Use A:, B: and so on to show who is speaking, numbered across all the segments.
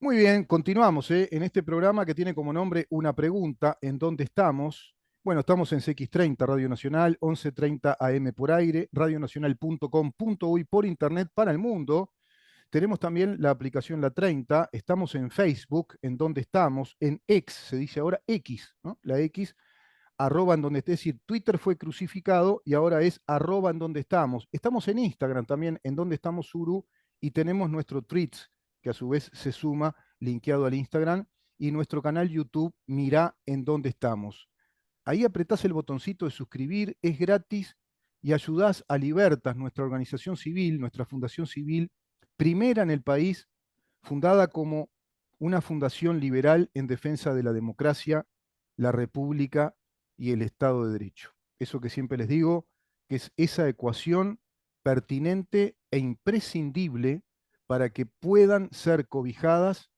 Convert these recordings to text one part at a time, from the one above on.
A: Muy bien, continuamos en este programa que tiene como nombre Una Pregunta, ¿en dónde estamos? Bueno, estamos en CX30 Radio Nacional, 11:30 AM por aire, radionacional.com.uy por internet para el mundo. Tenemos también la aplicación La 30, estamos en Facebook, ¿en dónde estamos? En X, se dice ahora X, ¿no? La X, arroba en donde esté, es decir, Twitter fue crucificado y ahora es arroba en donde estamos. Estamos en Instagram también, en donde estamos Uru, y tenemos nuestro Tweets, que a su vez se suma, linkeado al Instagram, y nuestro canal YouTube, Mirá en dónde estamos. Ahí apretás el botoncito de suscribir, es gratis, y ayudás a Libertas, nuestra organización civil, nuestra fundación civil, primera en el país, fundada como una fundación liberal en defensa de la democracia, la república y el Estado de Derecho. Eso que siempre les digo, que es esa ecuación pertinente e imprescindible para que puedan ser cobijadas,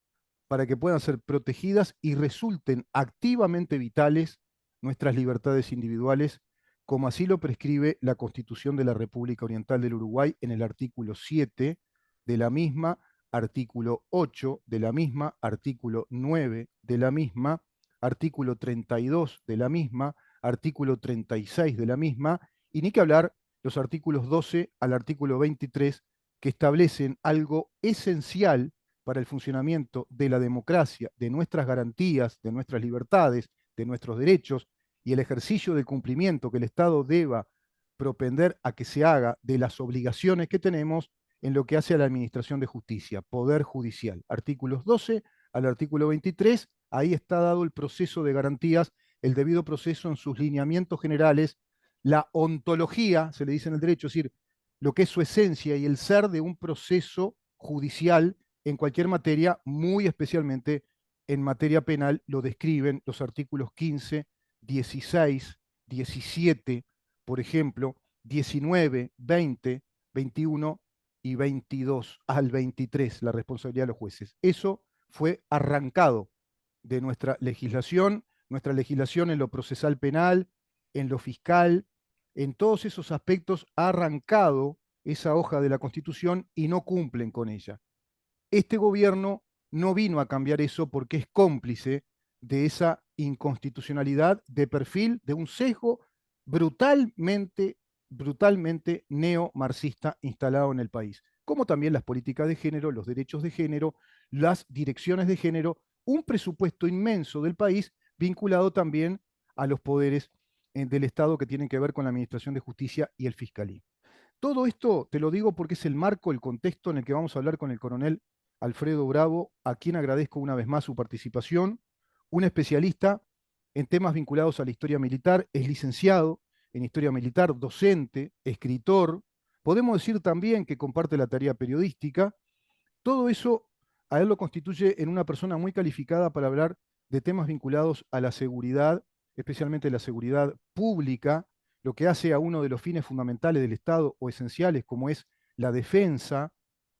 A: para que puedan ser protegidas y resulten activamente vitales nuestras libertades individuales, como así lo prescribe la Constitución de la República Oriental del Uruguay en el artículo 7 de la misma, artículo 8 de la misma, artículo 9 de la misma, artículo 32 de la misma, artículo 36 de la misma, y ni que hablar los artículos 12 al artículo 23, que establecen algo esencial para el funcionamiento de la democracia, de nuestras garantías, de nuestras libertades, de nuestros derechos y el ejercicio del cumplimiento que el Estado deba propender a que se haga de las obligaciones que tenemos en lo que hace a la administración de justicia, poder judicial. Artículos 12 al artículo 23, ahí está dado el proceso de garantías, el debido proceso en sus lineamientos generales, la ontología, se le dice en el derecho, es decir, lo que es su esencia y el ser de un proceso judicial en cualquier materia, muy especialmente en materia penal, lo describen los artículos 15, 16, 17, por ejemplo, 19, 20, 21 y 22 al 23, la responsabilidad de los jueces. Eso fue arrancado de nuestra legislación en lo procesal penal, en lo fiscal, en todos esos aspectos ha arrancado esa hoja de la Constitución y no cumplen con ella. Este gobierno no vino a cambiar eso porque es cómplice de esa inconstitucionalidad de perfil, de un sesgo brutalmente, brutalmente neomarxista instalado en el país, como también las políticas de género, los derechos de género, las direcciones de género, un presupuesto inmenso del país vinculado también a los poderes del Estado que tienen que ver con la administración de justicia y el fiscalismo. Todo esto te lo digo porque es el marco, el contexto en el que vamos a hablar con el coronel Alfredo Bravo, a quien agradezco una vez más su participación, un especialista en temas vinculados a la historia militar, es licenciado en historia militar, docente, escritor, podemos decir también que comparte la tarea periodística. Todo eso a él lo constituye en una persona muy calificada para hablar de temas vinculados a la seguridad, especialmente la seguridad pública, lo que hace a uno de los fines fundamentales del Estado o esenciales como es la defensa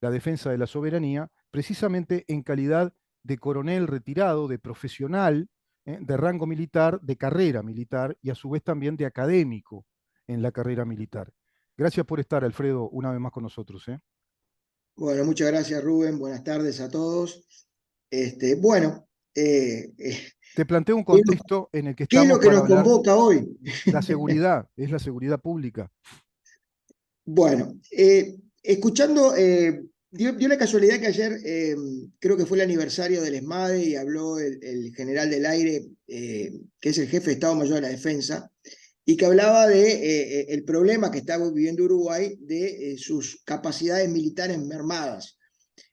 A: de la soberanía, precisamente en calidad de coronel retirado, de profesional, de rango militar, de carrera militar y a su vez también de académico en la carrera militar. Gracias por estar, Alfredo, una vez más con nosotros.
B: Bueno, muchas gracias, Rubén. Buenas tardes a todos. Bueno,
A: Te planteo un
B: ¿qué es lo
A: contexto en el que
B: qué es
A: estamos
B: lo que
A: para
B: nos
A: hablar
B: convoca hoy?
A: la seguridad, es la seguridad pública.
B: Bueno, escuchando, dio la casualidad que ayer creo que fue el aniversario del ESMADE y habló el general del aire, que es el jefe de Estado Mayor de la Defensa, y que hablaba de el problema que está viviendo Uruguay de sus capacidades militares mermadas.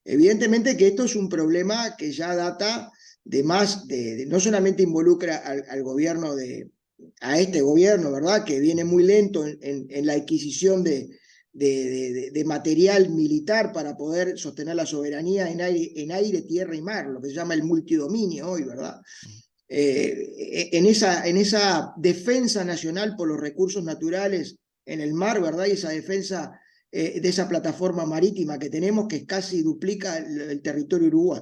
B: Evidentemente que esto es un problema que ya data de más, no solamente involucra al gobierno a este gobierno, ¿verdad? Que viene muy lento en la adquisición de material militar para poder sostener la soberanía en aire, tierra y mar, lo que se llama el multidominio hoy, ¿verdad? En esa defensa nacional por los recursos naturales en el mar, ¿verdad? Y esa defensa de esa plataforma marítima que tenemos que casi duplica el territorio Uruguay,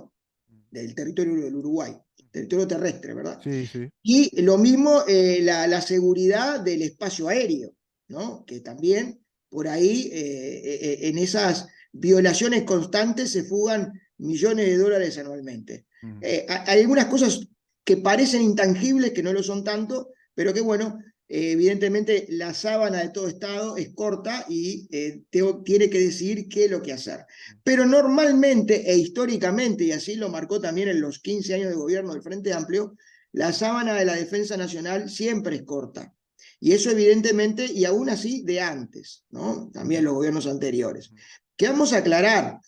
B: del territorio del Uruguay, territorio terrestre, ¿verdad?
A: Sí, sí.
B: Y lo mismo la seguridad del espacio aéreo, ¿no? Que también por ahí en esas violaciones constantes se fugan millones de dólares anualmente.
A: Mm.
B: Hay algunas cosas que parecen intangibles, que no lo son tanto, pero que bueno, evidentemente la sábana de todo Estado es corta y tiene que decidir qué es lo que hacer. Pero normalmente e históricamente, y así lo marcó también en los 15 años de gobierno del Frente Amplio, la sábana de la defensa nacional siempre es corta. Y eso evidentemente, y aún así de antes, ¿no? También los gobiernos anteriores. ¿Qué vamos a aclarar?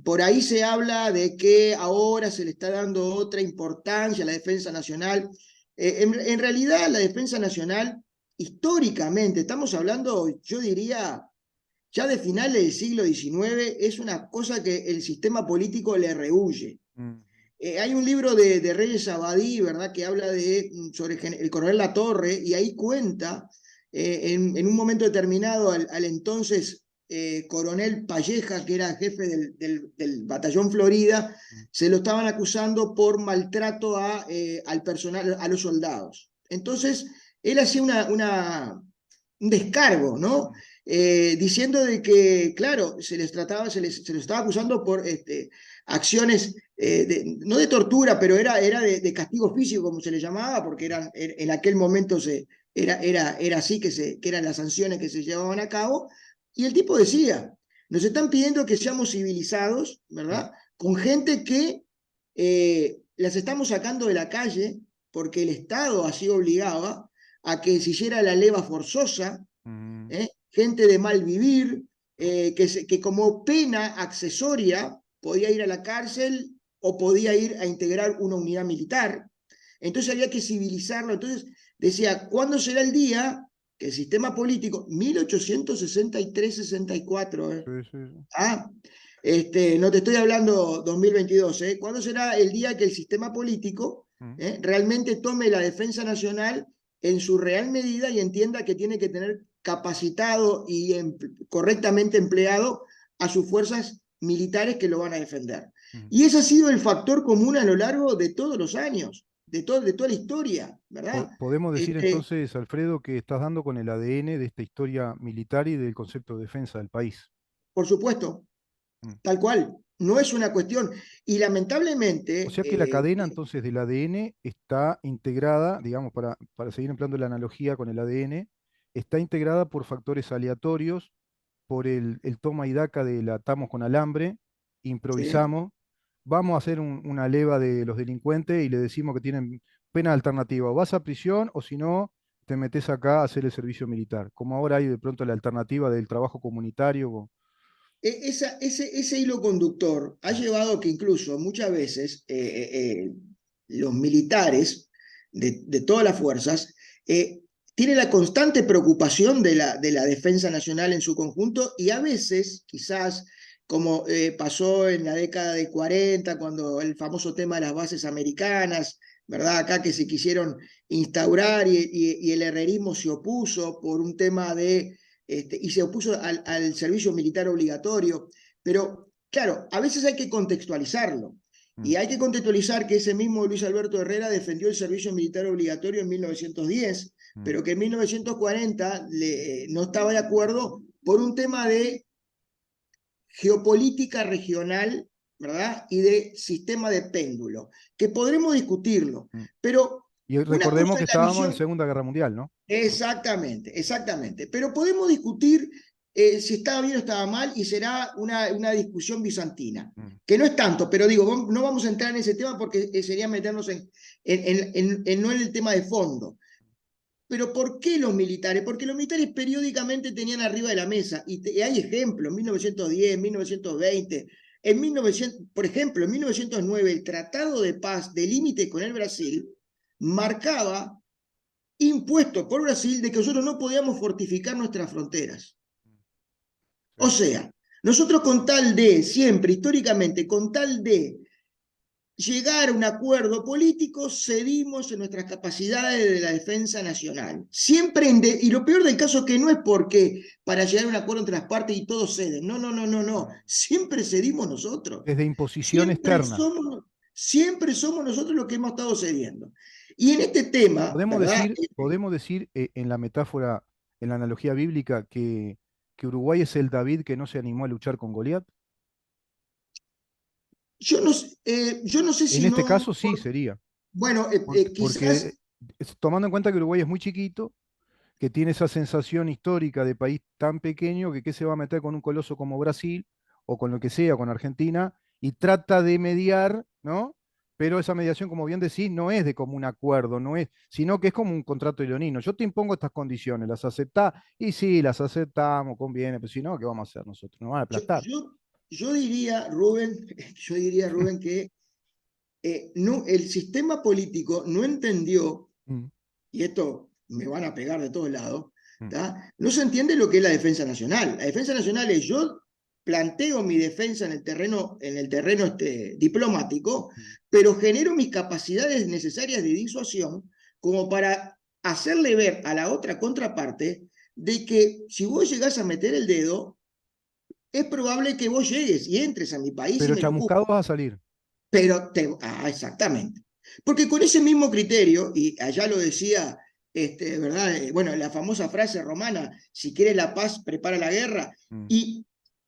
B: Por ahí se habla de que ahora se le está dando otra importancia a la defensa nacional. En realidad, la defensa nacional, históricamente, estamos hablando, yo diría, ya de finales del siglo XIX, es una cosa que el sistema político le rehúye.
A: Mm.
B: Hay un libro de Reyes Abadí, ¿verdad?, que habla sobre el coronel Latorre, y ahí cuenta, en un momento determinado, al entonces coronel Palleja, que era jefe del batallón Florida, se lo estaban acusando por maltrato al personal, a los soldados. Entonces, él hacía un descargo, ¿no? Diciendo de que, claro, se les estaba acusando por acciones, no de tortura, pero era de castigo físico, como se le llamaba, porque en aquel momento era así que eran las sanciones que se llevaban a cabo. Y el tipo decía, nos están pidiendo que seamos civilizados, ¿verdad? Con gente que las estamos sacando de la calle porque el Estado así obligaba a que se hiciera la leva forzosa, gente de mal vivir, que como pena accesoria podía ir a la cárcel o podía ir a integrar una unidad militar. Entonces había que civilizarlo. Entonces decía, ¿cuándo será el día que el sistema político, 1863-64,
A: Sí, sí, sí.
B: ah, no te estoy hablando 2022, ¿cuándo será el día que el sistema político
A: Mm.
B: realmente tome la defensa nacional en su real medida y entienda que tiene que tener capacitado y correctamente empleado a sus fuerzas militares que lo van a defender?
A: Mm.
B: Y ese ha sido el factor común a lo largo de todos los años, de toda la historia, ¿verdad?
A: Podemos decir
B: Este,
A: entonces, Alfredo, que estás dando con el ADN de esta historia militar y del concepto de defensa del país.
B: por supuesto,
A: Mm.
B: tal cual, no es una cuestión. Y
A: O
B: lamentablemente,
A: sea que la cadena entonces del ADN está integrada, digamos, para seguir empleando la analogía con el ADN, está integrada por factores aleatorios, por el toma y daca de la atamos con alambre,
B: sí,
A: improvisamos, vamos a hacer una leva de los delincuentes y le decimos que tienen pena alternativa, o vas a prisión o si no, te metes acá a hacer el servicio militar. Como ahora hay de pronto la alternativa del trabajo comunitario.
B: ese hilo conductor ha llevado que incluso muchas veces los militares de todas las fuerzas tienen la constante preocupación de la defensa nacional en su conjunto, y a veces, quizás como pasó en la década de 40, cuando el famoso tema de las bases americanas, ¿verdad? Acá que se quisieron instaurar y el herrerismo se opuso por un tema y se opuso al servicio militar obligatorio. Pero claro, a veces hay que contextualizarlo.
A: Mm.
B: Y hay que contextualizar que ese mismo Luis Alberto Herrera defendió el servicio militar obligatorio en 1910,
A: Mm.
B: pero que en 1940 no estaba de acuerdo por un tema de geopolítica regional, ¿verdad? Y de sistema de péndulo, que podremos discutirlo,
A: Mm.
B: pero
A: Y
B: una
A: recordemos
B: cosa
A: que
B: es la
A: estábamos en
B: visión.
A: Segunda Guerra Mundial, ¿no?
B: Exactamente, exactamente. Pero podemos discutir si estaba bien o estaba mal, y será una discusión bizantina,
A: Mm.
B: que no es tanto, pero digo, no vamos a entrar en ese tema porque sería meternos no en el tema de fondo. Pero ¿por qué los militares? Porque los militares periódicamente tenían arriba de la mesa, y hay ejemplos, en 1910, 1920, en 1900, por ejemplo, en 1909 el Tratado de Paz de Límite con el Brasil marcaba, impuesto por Brasil, de que nosotros no podíamos fortificar nuestras fronteras. O
A: Sí.
B: sea, nosotros con tal de, siempre históricamente, con tal de llegar a un acuerdo político, cedimos en nuestras capacidades de la defensa nacional. Siempre, y lo peor del caso es que no es porque para llegar a un acuerdo entre las partes y todos ceden. No, no, no, no, no. Siempre cedimos nosotros.
A: Desde imposición
B: Siempre
A: externa.
B: somos, siempre somos nosotros los que hemos estado cediendo. Y en este tema, ¿verdad?
A: Podemos decir en la metáfora, en la analogía bíblica, que Uruguay es el David que no se animó a luchar con Goliat.
B: yo no sé
A: En
B: si
A: este
B: no,
A: caso sí sería,
B: bueno,
A: porque
B: quizás
A: tomando en cuenta que Uruguay es muy chiquito, que tiene esa sensación histórica de país tan pequeño que qué se va a meter con un coloso como Brasil o con lo que sea, con Argentina, y trata de mediar, ¿no? Pero esa mediación, como bien decís, no es de común acuerdo, no es, sino que es como un contrato leonino. Yo te impongo estas condiciones, ¿las aceptás? Y sí, las aceptamos, conviene, pero si no, ¿qué vamos a hacer nosotros? Nos van a
B: yo,
A: aplastar.
B: yo, yo diría, Rubén, yo diría, Rubén, que no, el sistema político no entendió,
A: Mm,
B: y esto me van a pegar de todos lados,
A: mm,
B: ¿tá? No se entiende lo que es la defensa nacional. La defensa nacional es yo planteo mi defensa en el terreno diplomático,
A: mm.
B: pero genero mis capacidades necesarias de disuasión como para hacerle ver a la otra contraparte de que si vos llegás a meter el dedo, es probable que vos llegues y entres a mi país y
A: Pero
B: me lo ocupes.
A: chamuscado vas a salir.
B: Exactamente. Porque con ese mismo criterio, y allá lo decía, ¿verdad? Bueno, la famosa frase romana, si quieres la paz, prepara la guerra,
A: Mm,
B: y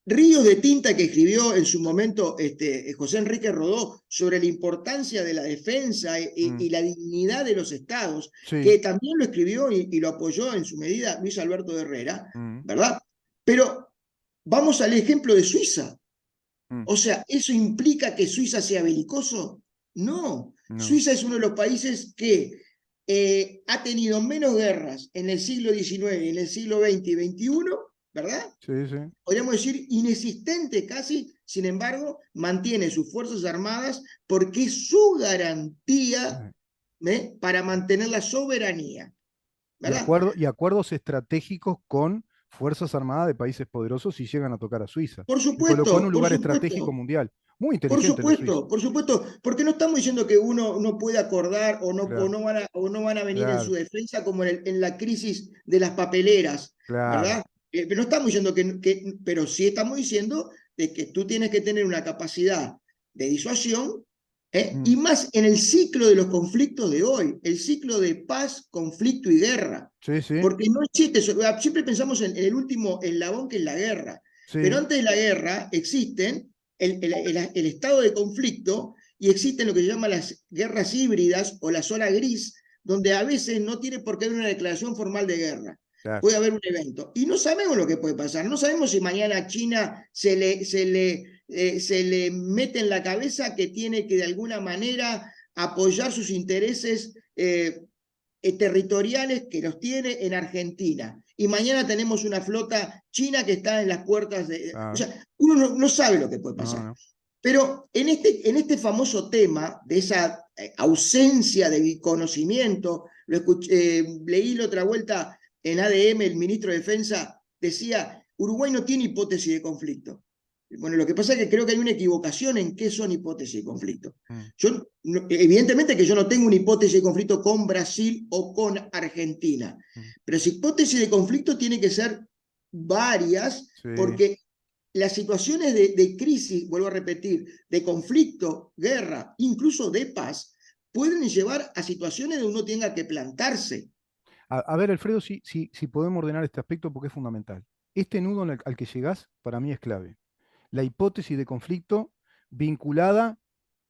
B: ríos de tinta que escribió en su momento José Enrique Rodó sobre la importancia de la defensa
A: mm.
B: y la dignidad de los estados,
A: Sí.
B: que también lo escribió y lo apoyó en su medida Luis Alberto de Herrera,
A: Mm,
B: ¿verdad? Pero vamos al ejemplo de Suiza.
A: mm.
B: O sea, ¿eso implica que Suiza sea belicoso? No.
A: No.
B: Suiza es uno de los países que ha tenido menos guerras en el siglo XIX, en el siglo XX y XXI, ¿verdad?
A: Sí, sí.
B: Podríamos decir inexistente casi, sin embargo, mantiene sus Fuerzas Armadas porque es su garantía para mantener la soberanía, ¿verdad?
A: Y acuerdos estratégicos con Fuerzas Armadas de países poderosos si llegan a tocar a Suiza. Le colocó en un
B: Por
A: lugar estratégico
B: supuesto,
A: mundial. Muy inteligente los suizos.
B: por supuesto, porque no estamos diciendo que uno no puede acordar
A: Claro,
B: o no van a venir en su
A: claro,
B: defensa como en la crisis de las papeleras,
A: claro.
B: ¿verdad? Pero no estamos diciendo pero sí estamos diciendo de que tú tienes que tener una capacidad de disuasión,
A: Mm,
B: y más en el ciclo de los conflictos de hoy, el ciclo de paz, conflicto y guerra.
A: sí, sí,
B: Porque no existe, siempre pensamos en el último eslabón que es la guerra, pero
A: sí.
B: antes de la guerra existen el estado de conflicto y existen lo que se llaman las guerras híbridas o la zona gris, donde a veces no tiene por qué haber una declaración formal de guerra.
A: Claro.
B: Puede haber un evento. Y no sabemos lo que puede pasar. No sabemos si mañana a China se le mete en la cabeza que tiene que de alguna manera apoyar sus intereses territoriales que los tiene en Argentina. Y mañana tenemos una flota china que está en las puertas de... O
A: Claro.
B: sea, uno no sabe lo que puede
A: No,
B: pasar.
A: no.
B: Pero en este famoso tema de esa ausencia de conocimiento, leí la otra vuelta en ADM, el ministro de Defensa decía, Uruguay no tiene hipótesis de conflicto. Bueno, lo que pasa es que creo que hay una equivocación en qué son hipótesis de conflicto.
A: Mm,
B: Yo, evidentemente que yo no tengo una hipótesis de conflicto con Brasil o con Argentina,
A: mm.
B: pero esa hipótesis de conflicto tiene que ser varias
A: Sí.
B: porque las situaciones crisis, vuelvo a repetir, de conflicto, guerra, incluso de paz, pueden llevar a situaciones donde uno tenga que plantarse.
A: A ver, Alfredo, si podemos ordenar este aspecto porque es fundamental. Este nudo al que llegás para mí es clave. La hipótesis de conflicto vinculada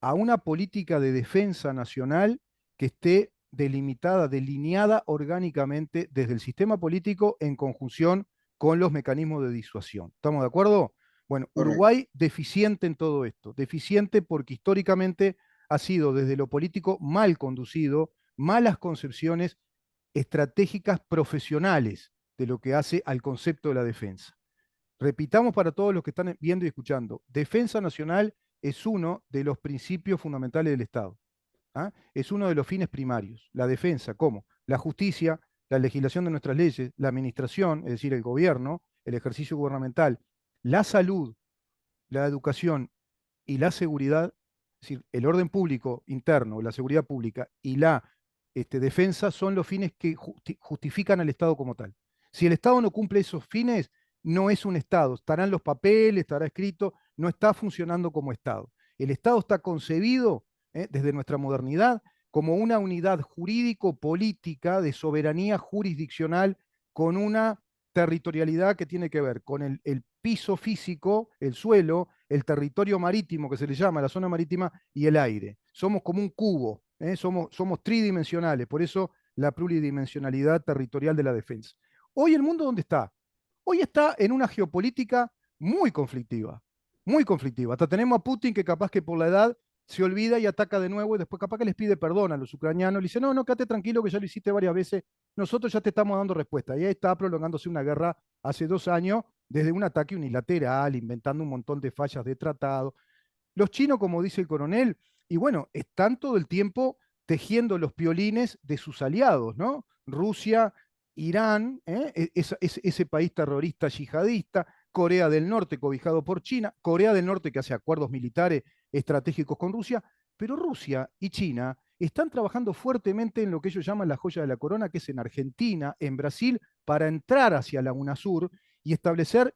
A: a una política de defensa nacional que esté delimitada, delineada orgánicamente desde el sistema político en conjunción con los mecanismos de disuasión. ¿Estamos de acuerdo? Bueno,
B: Correcto.
A: Uruguay deficiente en todo esto, deficiente porque históricamente ha sido desde lo político mal conducido, malas concepciones estratégicas profesionales de lo que hace al concepto de la defensa. Repitamos para todos los que están viendo y escuchando, defensa nacional es uno de los principios fundamentales del Estado. ¿Ah? Es uno de los fines primarios. La defensa, ¿cómo? La justicia, la legislación de nuestras leyes, la administración, es decir, el gobierno, el ejercicio gubernamental, la salud, la educación y la seguridad, es decir, el orden público interno, la seguridad pública y la defensa son los fines que justifican al Estado como tal. Si el Estado no cumple esos fines, no es un Estado. Estarán los papeles, estará escrito, no está funcionando como Estado. El Estado está concebido desde nuestra modernidad como una unidad jurídico-política de soberanía jurisdiccional con una territorialidad que tiene que ver con el piso físico, el suelo, el territorio marítimo que se le llama, la zona marítima, y el aire. Somos como un cubo, somos tridimensionales, por eso la pluridimensionalidad territorial de la defensa. Hoy el mundo, ¿dónde está? Hoy está en una geopolítica muy conflictiva, muy conflictiva. Hasta tenemos a Putin que capaz que por la edad se olvida y ataca de nuevo y después capaz que les pide perdón a los ucranianos. Le dice, no, no, quédate tranquilo que ya lo hiciste varias veces, nosotros ya te estamos dando respuesta. Y ahí está prolongándose una guerra hace 2 años desde un ataque unilateral, inventando un montón de fallas de tratado. Los chinos, como dice el coronel, y bueno, están todo el tiempo tejiendo los piolines de sus aliados, ¿no? Rusia, Irán, ese país terrorista yihadista, Corea del Norte cobijado por China, Corea del Norte que hace acuerdos militares estratégicos con Rusia, pero Rusia y China están trabajando fuertemente en lo que ellos llaman la joya de la corona, que es en Argentina, en Brasil, para entrar hacia la UNASUR y establecer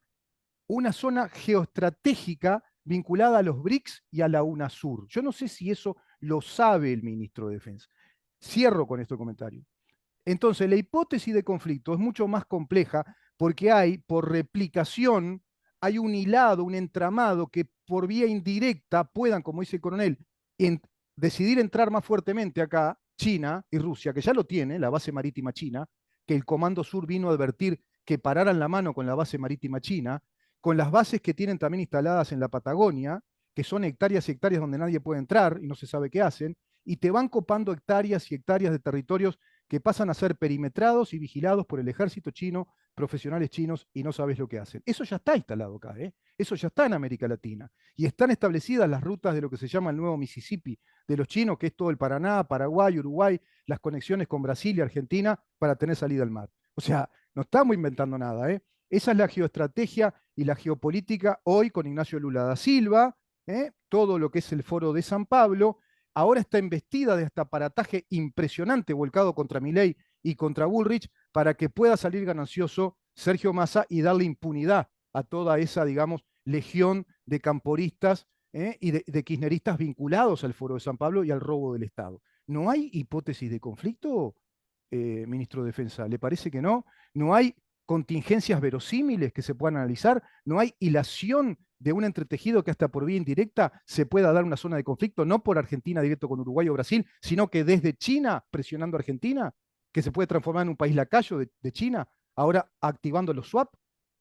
A: una zona geoestratégica vinculada a los BRICS y a la UNASUR. Yo no sé si eso lo sabe el ministro de Defensa. Cierro con este comentario. Entonces, la hipótesis de conflicto es mucho más compleja porque hay, por replicación, hay un hilado, un entramado que por vía indirecta puedan, como dice el coronel, decidir entrar más fuertemente acá, China y Rusia, que ya lo tiene, la base marítima china, que el Comando Sur vino a advertir que pararan la mano con la base marítima china, con las bases que tienen también instaladas en la Patagonia, que son hectáreas y hectáreas donde nadie puede entrar y no se sabe qué hacen, y te van copando hectáreas y hectáreas de territorios que pasan a ser perimetrados y vigilados por el ejército chino, profesionales chinos, y no sabes lo que hacen. Eso ya está instalado acá, ¿eh? Eso ya está en América Latina. Y están establecidas las rutas de lo que se llama el nuevo Mississippi de los chinos, que es todo el Paraná, Paraguay, Uruguay, las conexiones con Brasil y Argentina para tener salida al mar. O sea, no estamos inventando nada, ¿eh? Esa es la geoestrategia y la geopolítica hoy con Ignacio Lula da Silva, todo lo que es el foro de San Pablo. Ahora está embestida de este aparataje impresionante volcado contra Milei y contra Bullrich para que pueda salir ganancioso Sergio Massa y darle impunidad a toda esa, digamos, legión de camporistas y de kirchneristas vinculados al foro de San Pablo y al robo del Estado. ¿No hay hipótesis de conflicto, ministro de Defensa? ¿Le parece que no? ¿No hay contingencias verosímiles que se puedan analizar? ¿No hay hilación de un entretejido que hasta por vía indirecta se pueda dar una zona de conflicto, no por Argentina directo con Uruguay o Brasil, sino que desde China presionando a Argentina, que se puede transformar en un país lacayo de China, ahora activando los swap?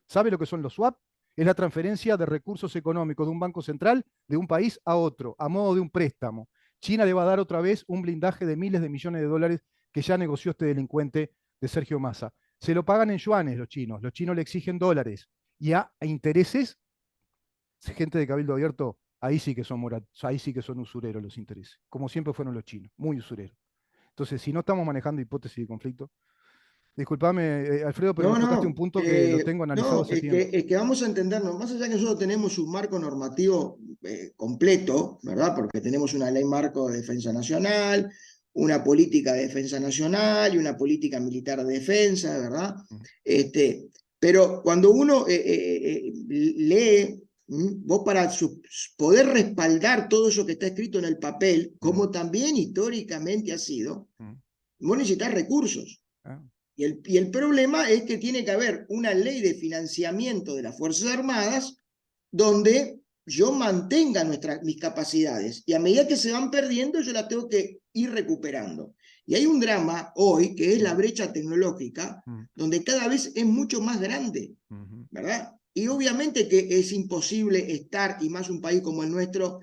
A: ¿Sabe lo que son los swap? Es la transferencia de recursos económicos de un banco central de un país a otro, a modo de un préstamo. China le va a dar otra vez un blindaje de miles de millones de dólares que ya negoció este delincuente de Sergio Massa. Se lo pagan en yuanes los chinos le exigen dólares y a intereses, gente de Cabildo Abierto, ahí sí que son usureros los intereses, como siempre fueron los chinos, muy usureros. Entonces, si no estamos manejando hipótesis de conflicto, disculpame, Alfredo, pero
B: No,
A: me tocaste un
B: no,
A: punto que lo tengo analizado
B: no,
A: hace tiempo.
B: es que vamos a entendernos, más allá que nosotros tenemos un marco normativo completo, ¿verdad? Porque tenemos una ley marco de defensa nacional, una política de defensa nacional y una política militar de defensa, ¿verdad?
A: Mm,
B: Pero cuando uno lee, vos para poder respaldar todo eso que está escrito en el papel,
A: mm,
B: como también históricamente ha sido,
A: mm,
B: vos necesitas recursos.
A: ah,
B: Y el problema es que tiene que haber una ley de financiamiento de las Fuerzas Armadas donde yo mantenga mis capacidades y a medida que se van perdiendo yo las tengo que ir recuperando. Y hay un drama hoy que es la
A: mm,
B: brecha tecnológica
A: mm,
B: donde cada vez es mucho más grande,
A: mm,
B: ¿verdad? Y obviamente que es imposible estar, y más un país como el nuestro,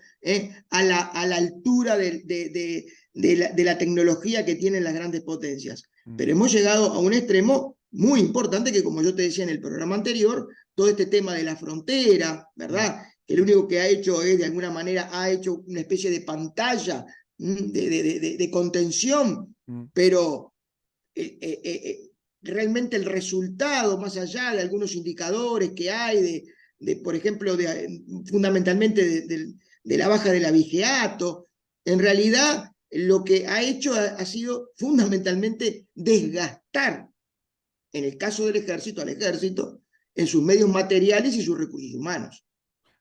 B: a la altura de la tecnología que tienen las grandes potencias.
A: mm,
B: Pero hemos llegado a un extremo muy importante que, como yo te decía en el programa anterior, todo este tema de la frontera,
A: mm,
B: ¿verdad? Que lo único que ha hecho es, de alguna manera, ha hecho una especie de pantalla de contención,
A: mm.
B: pero realmente el resultado, más allá de algunos indicadores que hay, por ejemplo, fundamentalmente de la baja del abigeato, en realidad lo que ha hecho ha sido fundamentalmente desgastar, en el caso del ejército, al ejército, en sus medios materiales y sus recursos humanos,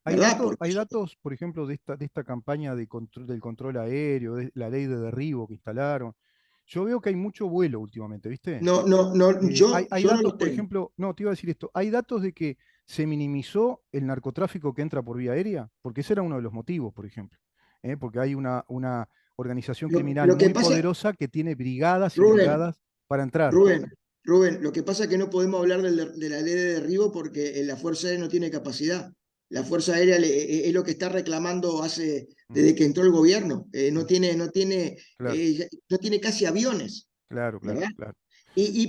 B: ¿verdad? Porque
A: Hay datos, por ejemplo, de esta campaña del control aéreo, de la ley de derribo que instalaron. Yo veo que hay mucho vuelo últimamente, ¿viste?
B: no, no, no,
A: Hay
B: yo no
A: datos,
B: los
A: por
B: tengo.
A: ejemplo, no, te iba a decir esto, hay datos de que se minimizó el narcotráfico que entra por vía aérea, porque ese era uno de los motivos, por ejemplo. Porque hay una organización criminal
B: Lo que
A: muy
B: pasa,
A: poderosa que tiene brigadas y
B: Rubén,
A: brigadas para entrar.
B: Rubén, lo que pasa es que no podemos hablar de la ley de derribo porque la Fuerza Aérea no tiene capacidad. La Fuerza Aérea es lo que está reclamando
A: Mm,
B: desde que entró el gobierno.
A: mm, claro,
B: No tiene casi aviones,
A: claro, claro,
B: ¿verdad?
A: claro.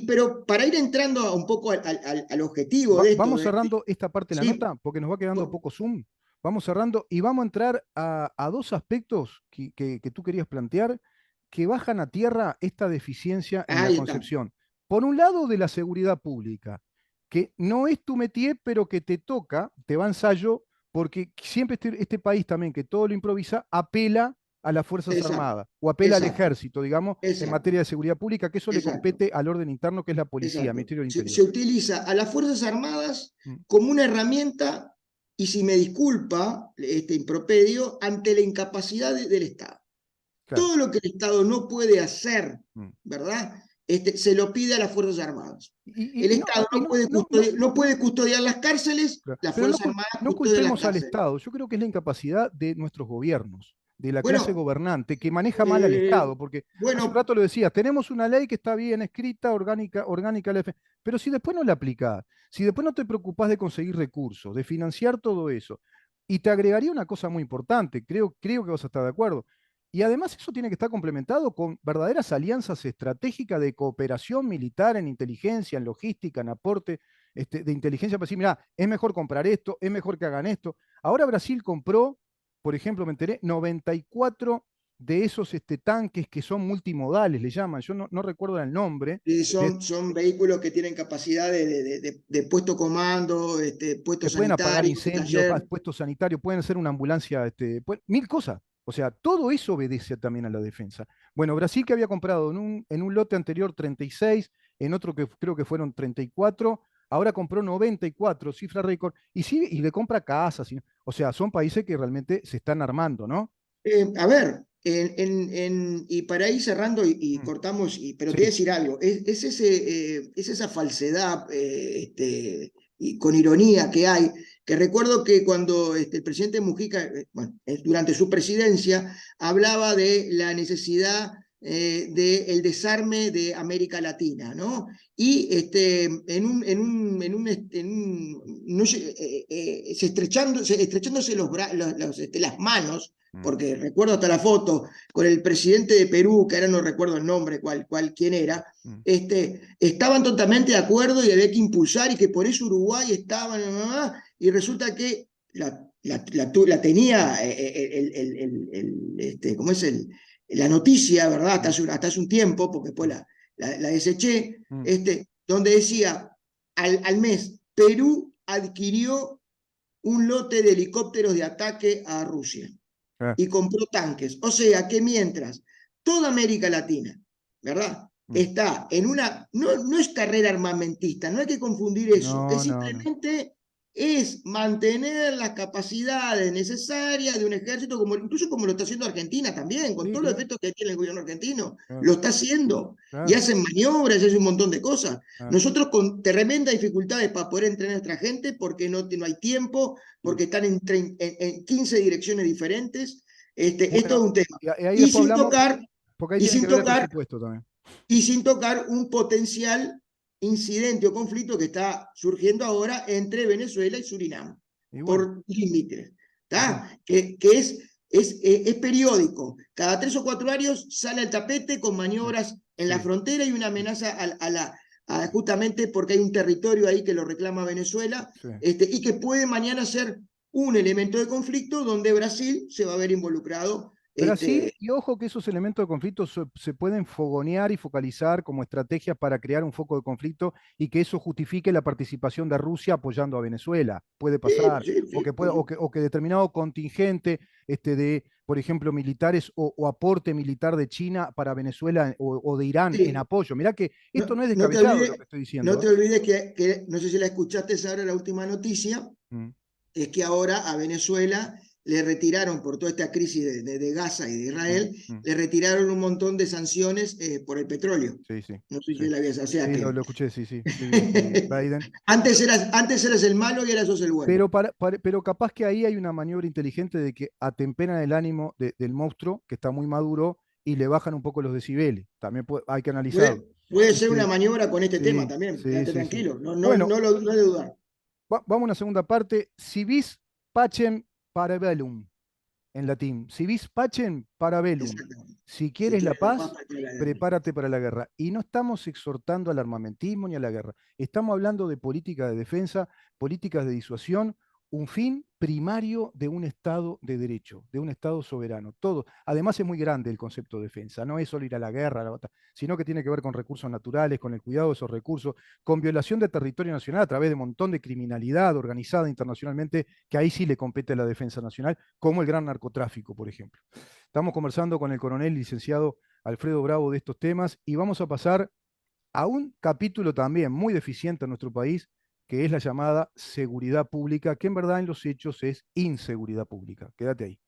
B: Pero para ir entrando un poco al objetivo de esto,
A: Vamos cerrando esta parte de la
B: sí,
A: nota porque nos va quedando
B: po-
A: poco Zoom. Vamos cerrando y vamos a entrar a dos aspectos que tú querías plantear que bajan a tierra esta deficiencia en la
B: ahí está,
A: concepción. Por un lado, de la seguridad pública, que no es tu métier, pero que te toca, te va a ensayo, porque siempre este país también, que todo lo improvisa, apela a las Fuerzas
B: exacto,
A: Armadas o apela al
B: exacto,
A: ejército, digamos, en
B: exacto,
A: materia de seguridad pública, que eso le
B: exacto.
A: compete al orden interno, que es la policía,
B: Exacto.
A: Ministerio del
B: Se
A: Interior.
B: utiliza a las Fuerzas Armadas
A: Mm,
B: como una herramienta, y si me disculpa este impropedio, ante la incapacidad del Estado.
A: claro.
B: Todo lo que el Estado no puede hacer,
A: Mm.
B: ¿verdad? Se lo pide a las Fuerzas Armadas. El
A: No,
B: Estado
A: y
B: no puede custodiar las cárceles,
A: claro,
B: las
A: pero
B: Fuerzas Armadas
A: no
B: custodian las
A: culpemos al
B: cárceles.
A: Estado. Yo creo que es la incapacidad de nuestros gobiernos, de la clase
B: Bueno,
A: gobernante, que maneja mal al
B: eh,
A: Estado, porque hace un
B: bueno,
A: rato lo decías, tenemos una ley que está bien escrita, orgánica, pero si después no la aplicás, si después no te preocupás de conseguir recursos, de financiar todo eso, y te agregaría una cosa muy importante, creo que vas a estar de acuerdo, y además eso tiene que estar complementado con verdaderas alianzas estratégicas de cooperación militar en inteligencia, en logística, en aporte de inteligencia para decir, mira, es mejor comprar esto, es mejor que hagan esto. Ahora Brasil compró, por ejemplo, me enteré, 94 de esos tanques que son multimodales, le llaman, yo no recuerdo el nombre, de,
B: son vehículos que tienen capacidad de puesto comando, puesto
A: que pueden apagar
B: sanitario,
A: incendios,
B: taller.
A: puestos sanitarios, pueden ser una ambulancia, mil cosas. O sea, todo eso obedece también a la defensa. Bueno, Brasil que había comprado en un lote anterior 36, en otro que creo que fueron 34, ahora compró 94, cifra récord, y sí, y le compra casas. O sea, son países que realmente se están armando, ¿no?
B: A ver, y para ir cerrando y
A: Mm,
B: cortamos, pero te voy a
A: sí,
B: decir algo, es esa falsedad y con ironía que hay, que recuerdo que cuando el presidente Mujica, bueno, durante su presidencia, hablaba de la necesidad del desarme de América Latina, ¿no? Y no sé, estrechándose las manos,
A: mm,
B: porque recuerdo hasta la foto con el presidente de Perú, que ahora no recuerdo el nombre, quién era,
A: mm,
B: estaban totalmente de acuerdo y había que impulsar y que por eso Uruguay estaba, y resulta que la tenía ¿cómo es la noticia, ¿verdad?
A: mm,
B: Hasta hace un tiempo, porque después
A: mm,
B: la deseché,
A: mm,
B: donde decía, al mes, Perú adquirió un lote de helicópteros de ataque a Rusia
A: ah,
B: y compró tanques. O sea que mientras toda América Latina, ¿verdad?
A: mm.
B: Está en no es carrera armamentista, no hay que confundir eso, es
A: No, no, no.
B: simplemente es mantener las capacidades necesarias de un ejército, incluso como lo está haciendo Argentina también, con
A: Sí,
B: todos los
A: claro,
B: efectos que tiene el gobierno argentino,
A: claro,
B: lo está haciendo, y
A: claro,
B: hacen maniobras, y hace un montón de cosas.
A: claro.
B: Nosotros con tremendas dificultades para poder entrenar a nuestra gente, porque no hay tiempo,
A: Mm.
B: porque están en 15 direcciones diferentes, es todo
A: Bueno,
B: un tema.
A: y ahí
B: Y
A: después
B: sin
A: hablamos,
B: tocar,
A: porque ahí
B: y
A: tiene que
B: sin
A: ver el
B: tocar,
A: presupuesto también.
B: y sin tocar un potencial incidente o conflicto que está surgiendo ahora entre Venezuela y Surinam,
A: Y bueno,
B: por límites,
A: y bueno,
B: que es periódico. Cada 3 o 4 años sale al tapete con
A: sí,
B: maniobras en la
A: sí,
B: frontera y una
A: sí,
B: amenaza justamente porque hay un territorio ahí que lo reclama Venezuela,
A: sí.
B: y que puede mañana ser un elemento de conflicto donde Brasil se va a ver involucrado.
A: Brasil, y ojo que esos elementos de conflicto se pueden fogonear y focalizar como estrategias para crear un foco de conflicto y que eso justifique la participación de Rusia apoyando a Venezuela. Puede
B: Sí,
A: pasar.
B: sí,
A: O
B: sí,
A: que, pueda, o que determinado contingente de, por ejemplo, militares o aporte militar de China para Venezuela o de Irán en
B: sí.
A: apoyo. Mirá que esto no es
B: No te
A: descabellado lo que
B: olvides,
A: estoy
B: no
A: diciendo.
B: te olvides que, no sé si la escuchaste ahora, la última noticia,
A: Mm,
B: es que ahora a Venezuela le retiraron por toda esta crisis de Gaza y de Israel,
A: Mm, mm.
B: le retiraron un montón de sanciones por el petróleo.
A: Sí, sí,
B: No sé si
A: sí.
B: la habías, o sea
A: Sí,
B: que
A: lo escuché, sí, sí, sí, vi Biden.
B: antes eras el malo y ahora sos el bueno.
A: Pero capaz que ahí hay una maniobra inteligente de que atemperan el ánimo del monstruo, que está muy maduro, y le bajan un poco los decibeles. También hay que analizarlo.
B: Puede ser una
A: Este,
B: maniobra con este tema
A: sí,
B: también,
A: sí,
B: quédate
A: sí, sí.
B: tranquilo,
A: Bueno,
B: no de dudar.
A: vamos a una segunda parte. Si vis pacem para bellum, en latín. Si vis pacem para bellum.
B: Exactamente.
A: Si
B: Si
A: quieres la
B: quieres la paz,
A: paz,
B: para la guerra.
A: prepárate para la guerra. Y no estamos exhortando al armamentismo ni a la guerra. Estamos hablando de política de defensa, políticas de disuasión, un fin primario de un Estado de derecho, de un Estado soberano. Todo. Además es muy grande el concepto de defensa. No es solo ir a la guerra, a la batalla, sino que tiene que ver con recursos naturales, con el cuidado de esos recursos, con violación de territorio nacional a través de un montón de criminalidad organizada internacionalmente, que ahí sí le compete a la defensa nacional, como el gran narcotráfico, por ejemplo. Estamos conversando con el coronel licenciado Alfredo Bravo de estos temas y vamos a pasar a un capítulo también muy deficiente en nuestro país, que es la llamada seguridad pública, que en verdad en los hechos es inseguridad pública. Quédate ahí.